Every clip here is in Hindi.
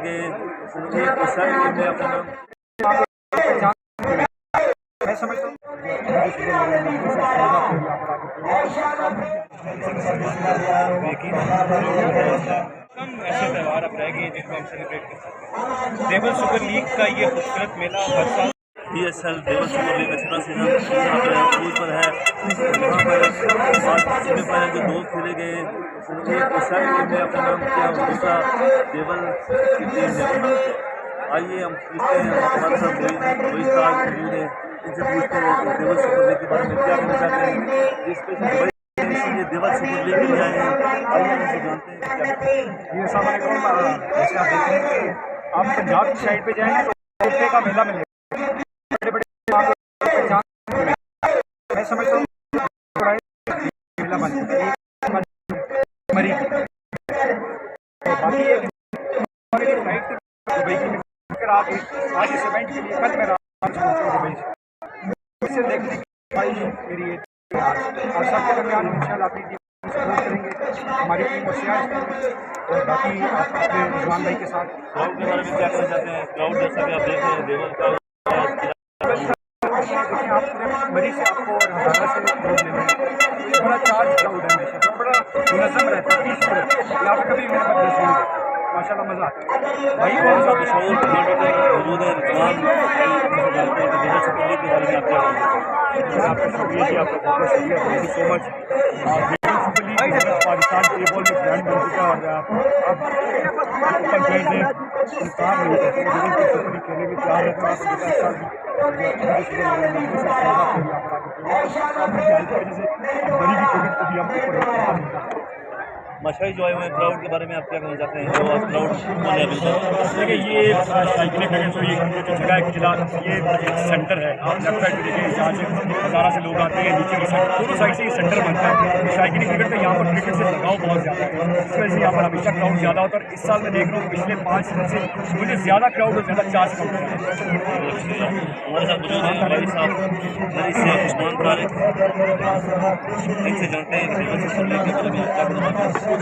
गए एक साइड में अपना मैं समझता हूँ कम ऐसे त्यौहार अब रह गए जिनको हम सेलिब्रेट कर सकते हैं। देवल सुपर लीग का ये खूबसूरत मेला हर साल DSL देवल सुपर लीग का सीजन फूल पर है। यहाँ पर सेमीफाइनल के 2 खेले गए। एक साइड में अपना नाम किया और दूसरा देवल की टीम ने अपना किया। आइए हम पूछते हैं हमारे साथ वही स्टार मौजूद है, इनसे पूछते हैं देवल सुपर लीग के बारे में क्या कहना चाहते हैं। स्पेशल ये देवल सुपर लीग में आए हैं, आइए इनसे जानते हैं। ये सामान जैसे आप देख रहे हैं कि आप पंजाब की साइड पे जाएंगे तो कुत्ते का मेला मिलेगा। बड़े बड़े मैं समझता हूँ मेला बन मरी बाकी आप आज इस इवेंट के लिए कल मैं दुबई से देखने भाई मेरी और सबके दरमियान इंशाल्लाह अपनी टीम सपोर्ट करेंगे। हमारी टीम होशियार और बाकी आप अपने रिजवान भाई के साथ क्राउड के बारे में क्या कहना चाहते हैं। क्राउड जैसा कि आप देख रहे हैं देवल का आप मरी से आपको और हजारा से क्राउड लेंगे। बड़ा चार्ज क्राउड है हमेशा तो बड़ा मुनज़्ज़म रहता है, पीसफुल है। यहाँ पर कभी मेरे पास नहीं माशाल्लाह मज़ा आता है। भाई कौन सा मशहूर टमाटर मौजूद है रिजवान देवल सुपर लीग के बारे में आप क्या कहना आपका शुक्रिया जी, आपका बहुत बहुत शुक्रिया, thank you so much. Super league Pakistan के बॉल में ब्रांड बन चुका है और अब पंचायत ने इनकार नहीं करते सुपर लीग खेलने में तैयार रहता है। मशाई जो है क्राउड के बारे में आप क्या कहना चाहते हैं। जो आप क्राउड देखिए ये साइकिलिंग करें तो ये जो जगह है किला ये एक सेंटर है। आप लेफ्ट साइड देखिए जहाँ से हज़ारा से लोग आते हैं, नीचे की साइड दोनों साइड से ये सेंटर बनता है। साइकिलिंग क्रिकेट में यहाँ पर क्रिकेट से लगाव बहुत ज़्यादा है, इस वजह से यहाँ पर हमेशा क्राउड ज़्यादा होता है। और इस साल मैं देख रहा हूँ पिछले 5 साल से मुझे ज़्यादा क्राउड और ज़्यादा चार्ज कम है। हमारे साथ मौजूद हैं भाई साहब मरी से उस्मान तारिक, इनसे जानते हैं देवल सुपर लीग के बारे में क्या कहना चाहते हैं।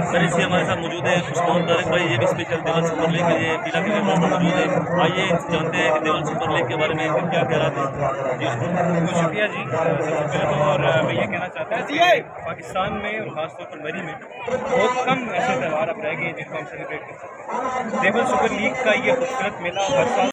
सर इससे हमारे साथ मौजूद है उस्मान तारिक भाई, ये भी स्पेशल देवल सुपर लीग के लिए पीला क्रिकेट में मौजूद है। आइए जानते हैं कि देवल सुपर लीग के बारे में क्या कह रहा था। जी बहुत शुक्रिया जी, सबसे पहले तो और मैं ये कहना चाहता हूँ कि पाकिस्तान में और ख़ासतौर पर मरी में बहुत कम ऐसे त्यौहार अब रह गए जिनको हम सेलिब्रेट कर सकते हैं। देवल सुपर लीग का ये खूबसूरत मेला हर साल